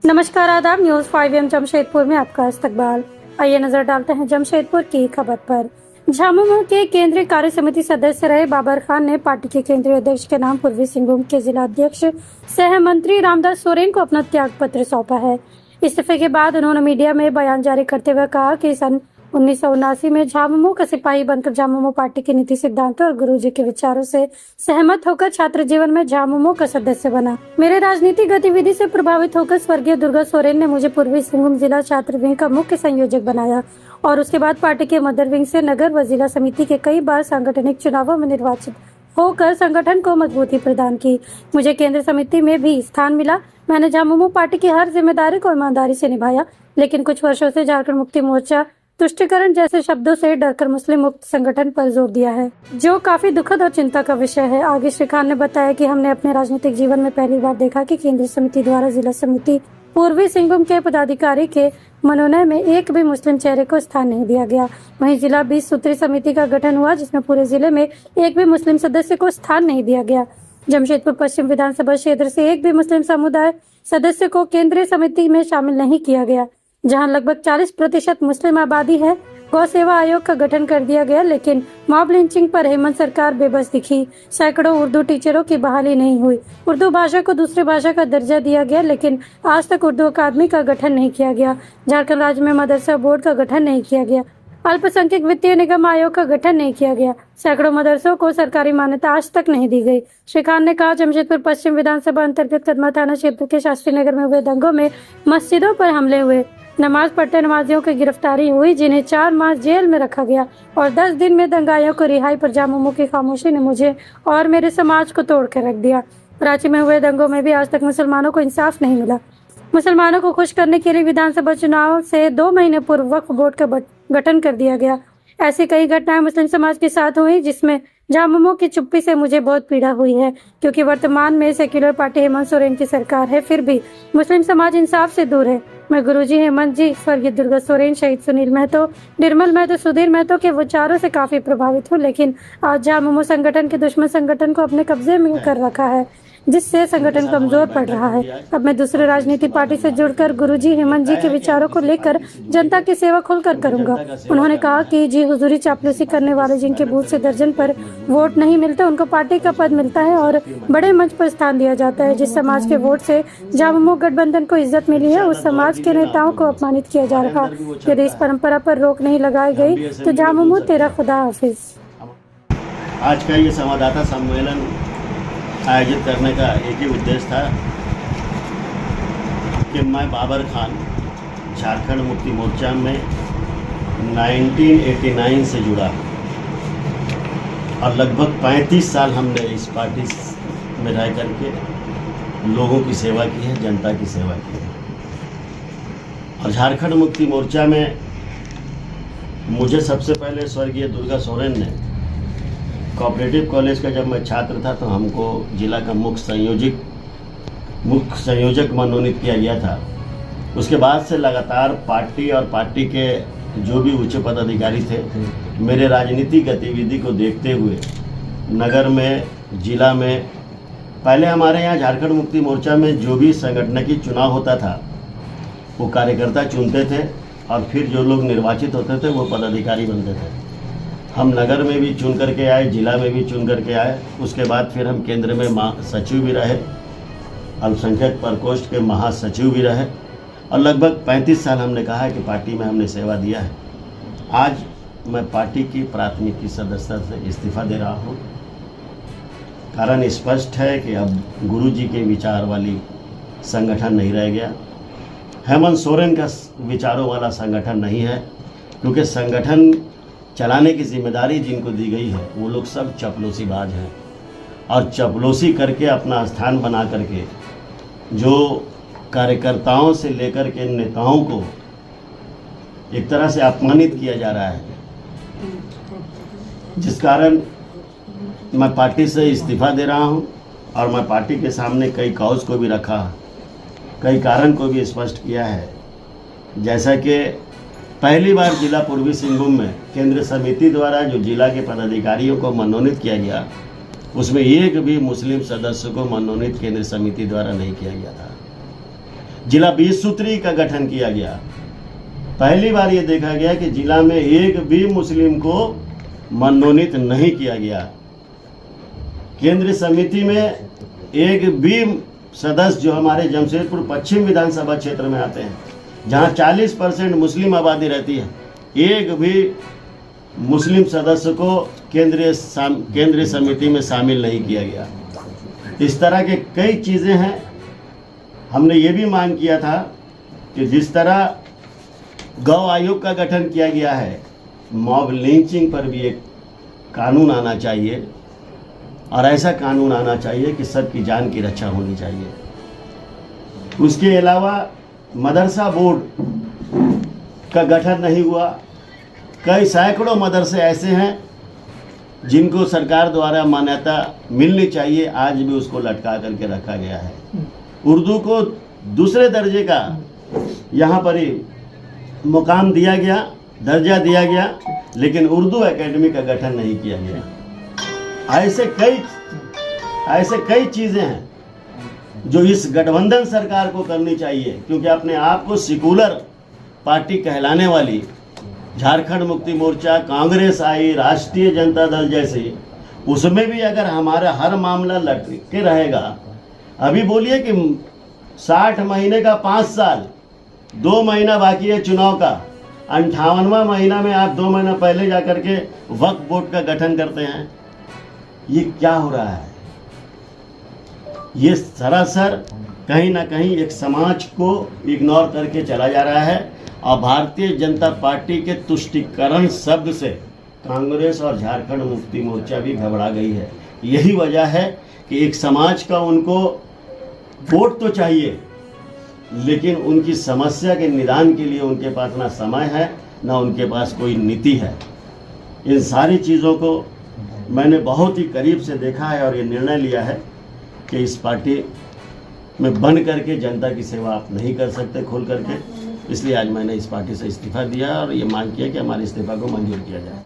नमस्कार, आदाब। न्यूज 5 जमशेदपुर में आपका इस्तकबाल। आइए नजर डालते हैं जमशेदपुर की खबर पर। झामुमो के केंद्रीय कार्य समिति सदस्य रहे बाबर खान ने पार्टी के केंद्रीय अध्यक्ष के नाम पूर्वी सिंहभूम के जिला अध्यक्ष सह मंत्री रामदास सोरेन को अपना त्याग पत्र सौंपा है। इस्तीफे के बाद उन्होंने मीडिया में बयान जारी करते हुए कहा कि सन 1979 में झामुमो का सिपाही बनकर झामुमो पार्टी के नीति सिद्धांतों और गुरुजी के विचारों से सहमत होकर छात्र जीवन में झामुमो का सदस्य बना। मेरे राजनीतिक गतिविधि से प्रभावित होकर स्वर्गीय दुर्गा सोरेन ने मुझे पूर्वी सिंहभूम जिला छात्र विंग का मुख्य संयोजक बनाया और उसके बाद पार्टी के मदर विंग से नगर व जिला समिति के कई बार सांगठनिक चुनावों में निर्वाचित होकर संगठन को मजबूती प्रदान की। मुझे केंद्र समिति में भी स्थान मिला। मैंने झामुमो पार्टी की हर जिम्मेदारी को ईमानदारी से निभाया, लेकिन कुछ वर्षों से झारखंड मुक्ति मोर्चा तुष्टिकरण जैसे शब्दों से डरकर मुस्लिम मुक्त संगठन पर जोर दिया है, जो काफी दुखद और चिंता का विषय है। आगे श्री खान ने बताया कि हमने अपने राजनीतिक जीवन में पहली बार देखा कि केंद्रीय समिति द्वारा जिला समिति पूर्वी सिंहभूम के पदाधिकारी के मनोनय में एक भी मुस्लिम चेहरे को स्थान नहीं दिया गया। वहीं जिला 20 सूत्री समिति का गठन हुआ, जिसमें पूरे जिले में एक भी मुस्लिम सदस्य को स्थान नहीं दिया गया। जमशेदपुर पश्चिम विधानसभा क्षेत्र से एक भी मुस्लिम समुदाय सदस्य को केंद्रीय समिति में शामिल नहीं किया गया, जहां लगभग 40% मुस्लिम आबादी है। गौ सेवा आयोग का गठन कर दिया गया, लेकिन मॉब लिंचिंग पर हेमंत सरकार बेबस दिखी। सैकड़ों उर्दू टीचरों की बहाली नहीं हुई। उर्दू भाषा को दूसरी भाषा का दर्जा दिया गया, लेकिन आज तक उर्दू अकादमी का गठन नहीं किया गया। झारखंड राज्य में मदरसा बोर्ड का गठन नहीं किया गया। अल्पसंख्यक वित्तीय निगम आयोग का गठन नहीं किया गया। सैकड़ों मदरसों को सरकारी मान्यता आज तक नहीं दी गई। श्री खान ने कहा, जमशेदपुर पश्चिम विधानसभा अंतर्गत कदमा थाना क्षेत्र के शास्त्री नगर में हुए दंगों में मस्जिदों पर हमले हुए, नमाज पढ़ते नमाजियों की गिरफ्तारी हुई, जिन्हें 4 माह जेल में रखा गया और 10 दिन में दंगाइयों को रिहाई पर झामुमो की खामोशी ने मुझे और मेरे समाज को तोड़ कर रख दिया। रांची में हुए दंगों में भी आज तक मुसलमानों को इंसाफ नहीं मिला। मुसलमानों को खुश करने के लिए विधानसभा चुनाव से 2 महीने पूर्व वक्फ बोर्ड का गठन कर दिया गया। ऐसी कई घटनाएं मुस्लिम समाज के साथ हुई, जिसमें झामुमो की चुप्पी से मुझे बहुत पीड़ा हुई है, क्योंकि वर्तमान में सेक्युलर पार्टी हेमंत सोरेन की सरकार है, फिर भी मुस्लिम समाज इंसाफ से दूर है। मैं गुरुजी हेमंत जी, स्वर्गीय दुर्गा सोरेन, शहीद सुनील महतो, निर्मल महतो, सुधीर महतो के विचारों से काफी प्रभावित हूँ, लेकिन आज झामुमो संगठन के दुश्मन संगठन को अपने कब्जे में कर रखा है, जिससे संगठन कमजोर पड़ रहा है। अब मैं दूसरी राजनीतिक पार्टी से जुड़कर गुरुजी हेमंत जी के विचारों को लेकर जनता की सेवा खुलकर करूंगा। उन्होंने कहा कि जी हुजूरी चापलूसी करने वाले, जिनके बूथ से दर्जन पर वोट नहीं मिलते, उनको पार्टी का पद मिलता है और बड़े मंच पर स्थान दिया जाता है। जिस समाज के वोट से झामुमो गठबंधन को इज्जत मिली है, उस समाज के नेताओं को अपमानित किया जा रहा। यदि इस परंपरा पर रोक नहीं लगाई गई तो झामुमो तेरा खुदा हाफिज। आज का ये संवाददाता सम्मेलन आयोजित करने का एक ही उद्देश्य था कि मैं बाबर खान झारखंड मुक्ति मोर्चा में 1989 से जुड़ा और लगभग 35 साल हमने इस पार्टी में रह करके लोगों की सेवा की है, जनता की सेवा की है। और झारखंड मुक्ति मोर्चा में मुझे सबसे पहले स्वर्गीय दुर्गा सोरेन ने कोऑपरेटिव कॉलेज का, जब मैं छात्र था तो हमको जिला का मुख्य संयोजक मनोनीत किया गया था। उसके बाद से लगातार पार्टी और पार्टी के जो भी उच्च पदाधिकारी थे, मेरे राजनीतिक गतिविधि को देखते हुए नगर में, जिला में, पहले हमारे यहाँ झारखंड मुक्ति मोर्चा में जो भी संगठनिक चुनाव होता था वो कार्यकर्ता चुनते थे और फिर जो लोग निर्वाचित होते थे वो पदाधिकारी बनते थे। हम नगर में भी चुन करके आए, जिला में भी चुन करके आए। उसके बाद फिर हम केंद्र में सचिव भी रहे, अल्पसंख्यक प्रकोष्ठ के महासचिव भी रहे और लगभग 35 साल हमने कहा है कि पार्टी में हमने सेवा दिया है। आज मैं पार्टी की प्राथमिक सदस्यता से इस्तीफा दे रहा हूँ। कारण स्पष्ट है कि अब गुरुजी के विचार वाली संगठन नहीं रह गया, हेमंत सोरेन का विचारों वाला संगठन नहीं है, क्योंकि संगठन चलाने की जिम्मेदारी जिनको दी गई है वो लोग सब चपलूसी बाज हैं और चपलूसी करके अपना स्थान बना करके जो कार्यकर्ताओं से लेकर के नेताओं को एक तरह से अपमानित किया जा रहा है, जिस कारण मैं पार्टी से इस्तीफा दे रहा हूं। और मैं पार्टी के सामने कई कॉज को भी रखा, कई कारण को भी स्पष्ट किया है। जैसा कि पहली बार जिला पूर्वी सिंहभूम में केंद्र समिति द्वारा जो जिला के पदाधिकारियों को मनोनीत किया गया, उसमें एक भी मुस्लिम सदस्य को मनोनीत केंद्र समिति द्वारा नहीं किया गया था। जिला 20 सूत्री का गठन किया गया। पहली बार ये देखा गया कि जिला में एक भी मुस्लिम को मनोनीत नहीं किया गया। केंद्रीय समिति में एक भी सदस्य जो हमारे जमशेदपुर पश्चिम विधानसभा क्षेत्र में आते हैं, जहां 40% मुस्लिम आबादी रहती है, एक भी मुस्लिम सदस्य को केंद्रीय समिति में शामिल नहीं किया गया। इस तरह के कई चीज़ें हैं। हमने ये भी मांग किया था कि जिस तरह गौ आयोग का गठन किया गया है, मॉब लिंचिंग पर भी एक कानून आना चाहिए, और ऐसा कानून आना चाहिए कि सबकी जान की रक्षा होनी चाहिए। उसके अलावा मदरसा बोर्ड का गठन नहीं हुआ। कई सैकड़ों मदरसे ऐसे हैं जिनको सरकार द्वारा मान्यता मिलनी चाहिए, आज भी उसको लटका करके रखा गया है। उर्दू को दूसरे दर्जे का यहाँ पर ही मुकाम दिया गया, दर्जा दिया गया, लेकिन उर्दू एकेडमी का गठन नहीं किया गया। ऐसे कई चीज़ें हैं जो इस गठबंधन सरकार को करनी चाहिए, क्योंकि अपने आप को सेकुलर पार्टी कहलाने वाली झारखंड मुक्ति मोर्चा, कांग्रेस आई, राष्ट्रीय जनता दल जैसे, उसमें भी अगर हमारा हर मामला लटके रहेगा। अभी बोलिए कि 60 महीने का 5 साल, 2 महीना बाकी है चुनाव का, 58वां महीना में आप 2 महीना पहले जाकर के वक्फ बोर्ड का गठन करते हैं। ये क्या हो रहा है? ये सरासर कहीं ना कहीं एक समाज को इग्नोर करके चला जा रहा है, और भारतीय जनता पार्टी के तुष्टीकरण शब्द से कांग्रेस और झारखंड मुक्ति मोर्चा भी घबरा गई है। यही वजह है कि एक समाज का उनको वोट तो चाहिए, लेकिन उनकी समस्या के निदान के लिए उनके पास ना समय है, ना उनके पास कोई नीति है। इन सारी चीज़ों को मैंने बहुत ही करीब से देखा है और ये निर्णय लिया है कि इस पार्टी में बन करके जनता की सेवा आप नहीं कर सकते खोल करके। इसलिए आज मैंने इस पार्टी से इस्तीफा दिया और ये मांग किया कि हमारे इस्तीफा को मंजूर किया जाए।